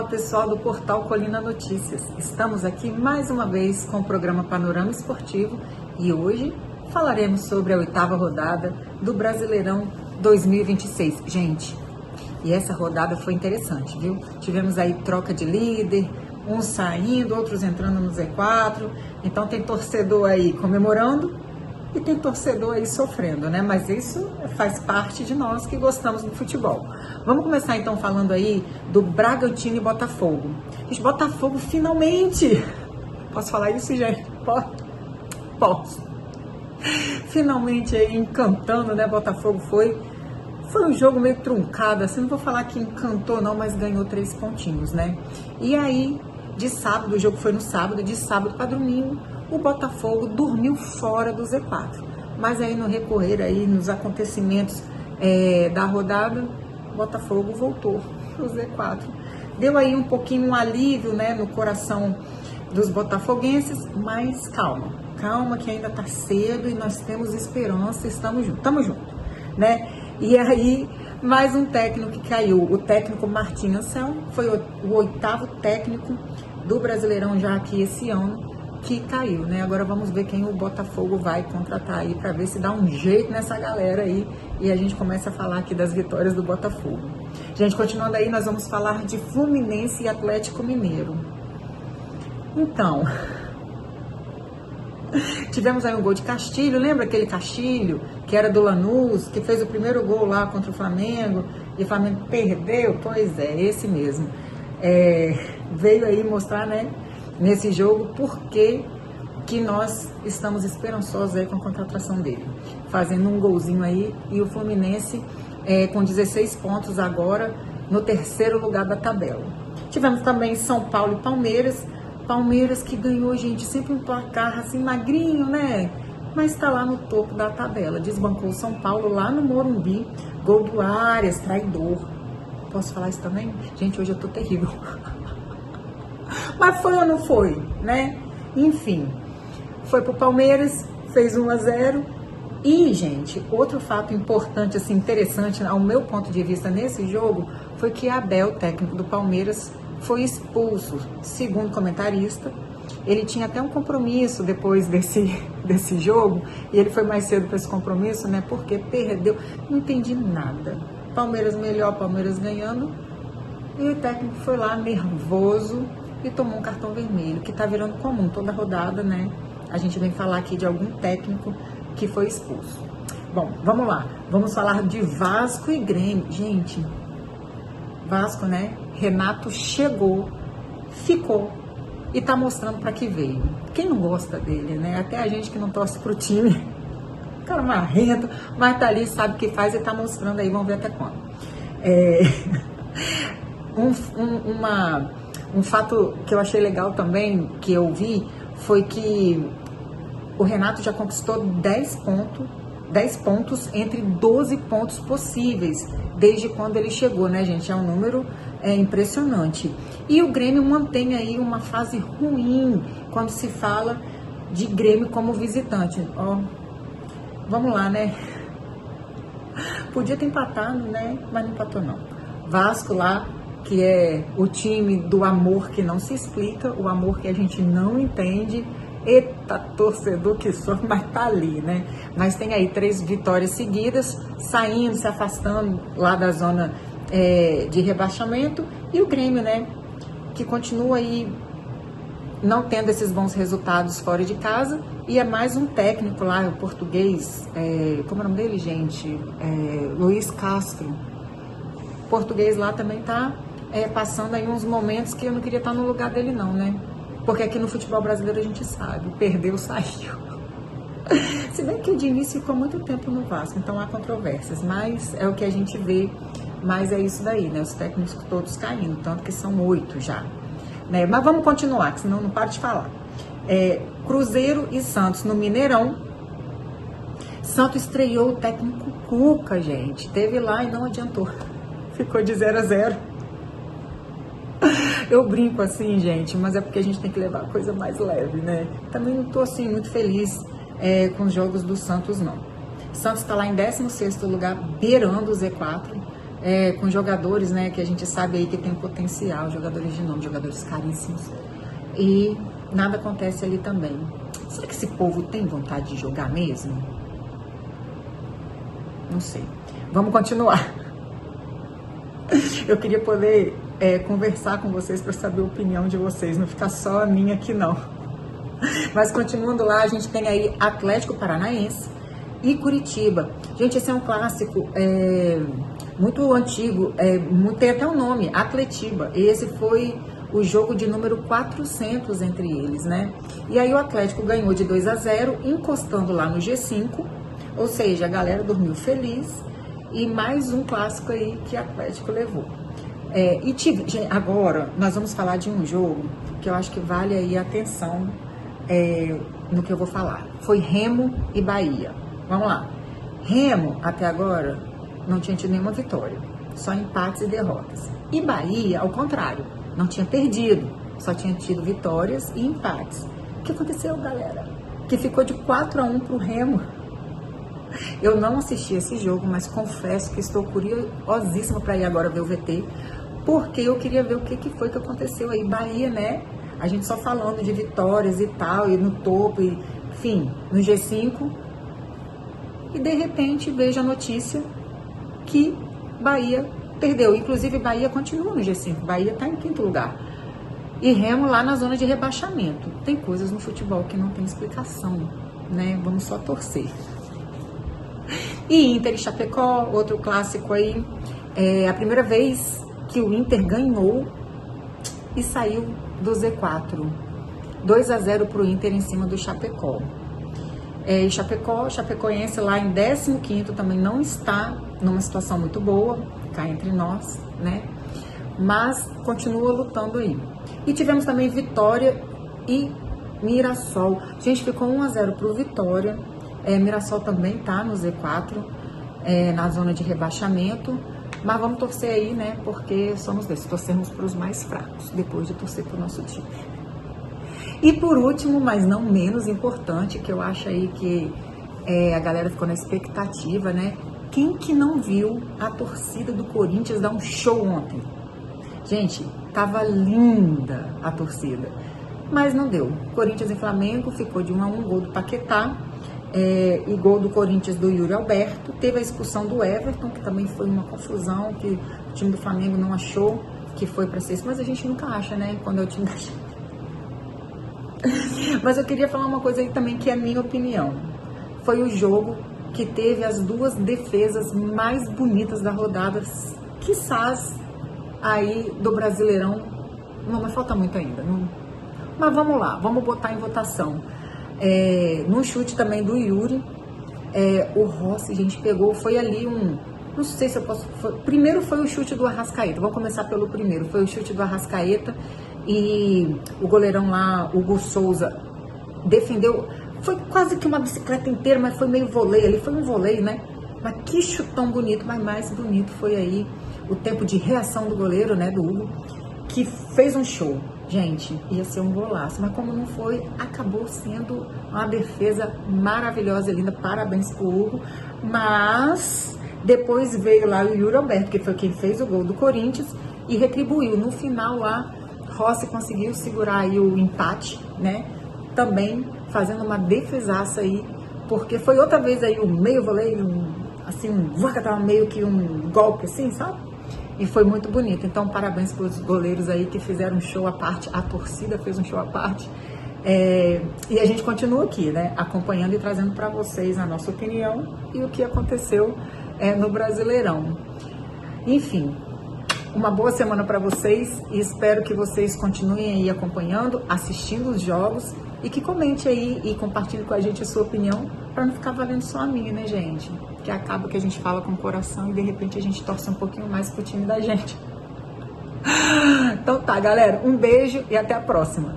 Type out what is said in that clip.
pessoal do portal Colina Notícias. Estamos aqui mais uma vez com o programa Panorama Esportivo e hoje falaremos sobre a 8ª rodada do Brasileirão 2026. Gente, e essa rodada foi interessante, viu? Tivemos aí troca de líder, uns saindo, outros entrando no Z4, então tem torcedor aí comemorando e tem torcedor aí sofrendo, né? Mas isso faz parte de nós que gostamos do futebol. Vamos começar então falando aí do Bragantino e Botafogo. Gente, Botafogo finalmente... Posso falar isso, gente? Posso. Finalmente aí encantando, né? Botafogo foi um jogo meio truncado, assim, não vou falar que encantou não, mas ganhou 3 pontinhos, né? E aí, de sábado, o jogo foi no sábado, de sábado para domingo, o Botafogo dormiu fora do Z4. Mas aí no recorrer aí, nos acontecimentos da rodada, o Botafogo voltou pro Z4. Deu aí um pouquinho um alívio, né, no coração dos botafoguenses, mas calma que ainda tá cedo e nós temos esperança, estamos juntos, né? E aí, mais um técnico que caiu, o técnico Martim Anselmo, foi o 8º técnico do Brasileirão já aqui esse ano, que caiu, né? Agora vamos ver quem o Botafogo vai contratar aí para ver se dá um jeito nessa galera aí e a gente começa a falar aqui das vitórias do Botafogo. Gente, continuando aí, nós vamos falar de Fluminense e Atlético Mineiro. Então, tivemos aí um gol de Castilho, lembra aquele Castilho que era do Lanús, que fez o primeiro gol lá contra o Flamengo e o Flamengo perdeu? Pois é, esse mesmo. Veio aí mostrar, né, nesse jogo porque que nós estamos esperançosos aí com a contratação dele, fazendo um golzinho aí, e o Fluminense com 16 pontos agora no 3º lugar da tabela. Tivemos também São Paulo e Palmeiras que ganhou, gente, sempre um placar assim magrinho, né, mas tá lá no topo da tabela, desbancou o São Paulo lá no Morumbi, gol do Arias, traidor. Posso falar isso também? Gente, hoje eu tô terrível. Mas foi ou não foi, né? Enfim, foi pro Palmeiras, fez 1-0. E, gente, outro fato importante, assim, interessante, ao meu ponto de vista nesse jogo, foi que Abel, técnico do Palmeiras, foi expulso. Segundo comentarista, ele tinha até um compromisso depois desse jogo, e ele foi mais cedo para esse compromisso, né? Porque perdeu, não entendi nada. Palmeiras melhor, Palmeiras ganhando, e o técnico foi lá nervoso e tomou um cartão vermelho, que tá virando comum toda rodada, né? A gente vem falar aqui de algum técnico que foi expulso. Bom, vamos lá. Vamos falar de Vasco e Grêmio. Gente, Vasco, né? Renato chegou, ficou e tá mostrando para que veio. Quem não gosta dele, né? Até a gente que não torce pro time. Cara marrento, mas tá ali, sabe o que faz e tá mostrando aí, vamos ver até quando. Um fato que eu achei legal também, que eu vi, foi que o Renato já conquistou 10 pontos entre 12 pontos possíveis, desde quando ele chegou, né, gente? É um número impressionante. E o Grêmio mantém aí uma fase ruim quando se fala de Grêmio como visitante. Ó, vamos lá, né? Podia ter empatado, né? Mas não empatou, não. Vasco lá, que é o time do amor que não se explica, o amor que a gente não entende. Eita, torcedor que sofre, mas tá ali, né? Mas tem aí 3 vitórias seguidas, saindo, se afastando lá da zona de rebaixamento. E o Grêmio, né? Que continua aí não tendo esses bons resultados fora de casa. E é mais um técnico lá, o português, como é o nome dele, gente? Luiz Castro. O português lá também tá passando aí uns momentos que eu não queria estar no lugar dele não, né? Porque aqui no futebol brasileiro a gente sabe, perdeu, saiu. Se bem que o Diniz ficou muito tempo no Vasco, então há controvérsias, mas é o que a gente vê, mas é isso daí, né? Os técnicos todos caindo, tanto que são 8 já. Né? Mas vamos continuar, que senão não paro de falar. Cruzeiro e Santos no Mineirão. Santos estreou o técnico Cuca, gente. Teve lá e não adiantou. Ficou de 0-0. Eu brinco assim, gente, mas é porque a gente tem que levar a coisa mais leve, né? Também não tô assim muito feliz com os jogos do Santos, não. Santos está lá em 16º lugar, beirando o Z4. com jogadores, né, que a gente sabe aí que tem potencial, jogadores de nome, jogadores caríssimos. E nada acontece ali também. Será que esse povo tem vontade de jogar mesmo? Não sei. Vamos continuar. Eu queria poder conversar com vocês para saber a opinião de vocês, não ficar só a minha aqui não. Mas continuando lá, a gente tem aí Atlético Paranaense e Curitiba. Gente, esse é um clássico muito antigo, tem até o nome, Atletiba. Esse foi o jogo de número 400 entre eles, né? E aí o Atlético ganhou de 2-0, encostando lá no G5, ou seja, a galera dormiu feliz, e mais um clássico aí que o Atlético levou. Agora, nós vamos falar de um jogo que eu acho que vale aí a atenção no que eu vou falar. Foi Remo e Bahia. Vamos lá. Remo, até agora, não tinha tido nenhuma vitória, só empates e derrotas. E Bahia, ao contrário, não tinha perdido, só tinha tido vitórias e empates. O que aconteceu, galera? Que ficou de 4-1 pro Remo. Eu não assisti esse jogo, mas confesso que estou curiosíssima para ir agora ver o VT, porque eu queria ver o que foi que aconteceu aí. Bahia, né? A gente só falando de vitórias e tal, e no topo, e, enfim, no G5. E de repente vejo a notícia que Bahia perdeu. Inclusive, Bahia continua no G5. Bahia está em 5º lugar. E Remo lá na zona de rebaixamento. Tem coisas no futebol que não tem explicação, né? Vamos só torcer. E Inter e Chapecó, outro clássico aí. A primeira vez que o Inter ganhou e saiu do Z4. 2-0 para o Inter em cima do Chapecó. E Chapecoense lá em 15º também não está numa situação muito boa, cá entre nós, né? Mas continua lutando aí. E tivemos também Vitória e Mirassol. Gente, ficou 1-0 para o Vitória. Mirassol também tá no Z4, na zona de rebaixamento. Mas vamos torcer aí, né? Porque somos desses, torcemos para os mais fracos, depois de torcer para o nosso time. E por último, mas não menos importante, que eu acho aí que a galera ficou na expectativa, né? Quem que não viu a torcida do Corinthians dar um show ontem? Gente, tava linda a torcida, mas não deu. Corinthians e Flamengo ficou de 1-1, gol do Paquetá, e gol do Corinthians do Yuri Alberto. Teve a expulsão do Everton, que também foi uma confusão, que o time do Flamengo não achou que foi para ser isso, mas a gente nunca acha, né? Quando é o time da gente. Mas eu queria falar uma coisa aí também, que é a minha opinião. Foi o jogo que teve as duas defesas mais bonitas da rodada, quiçás aí do Brasileirão. Não, mas falta muito ainda. Não. Mas vamos lá, vamos botar em votação. No chute também do Yuri, o Rossi, gente, pegou, foi ali não sei se eu posso... Primeiro foi o chute do Arrascaeta, vamos começar pelo primeiro. Foi o chute do Arrascaeta e o goleirão lá, Hugo Souza, defendeu. Foi quase que uma bicicleta inteira, mas foi meio voleio ali, foi um voleio, né? Mas que chutão bonito, mas mais bonito foi aí o tempo de reação do goleiro, né, do Hugo, que fez um show. Gente, ia ser um golaço, mas como não foi, acabou sendo uma defesa maravilhosa e linda. Parabéns pro Hugo. Mas depois veio lá o Yuri Alberto, que foi quem fez o gol do Corinthians, e retribuiu. No final lá, Rossi conseguiu segurar aí o empate, né? Também fazendo uma defesaça aí, porque foi outra vez aí o meio voleio, assim, tava meio que um golpe assim, sabe? E foi muito bonito. Então, parabéns para os goleiros aí que fizeram um show à parte. A torcida fez um show à parte. E a gente continua aqui, né? Acompanhando e trazendo para vocês a nossa opinião e o que aconteceu no Brasileirão. Enfim, uma boa semana para vocês e espero que vocês continuem aí acompanhando, assistindo os jogos e que comente aí e compartilhe com a gente a sua opinião para não ficar valendo só a minha, né, gente? Que acaba que a gente fala com o coração e de repente a gente torce um pouquinho mais pro time da gente. Então tá, galera, um beijo e até a próxima.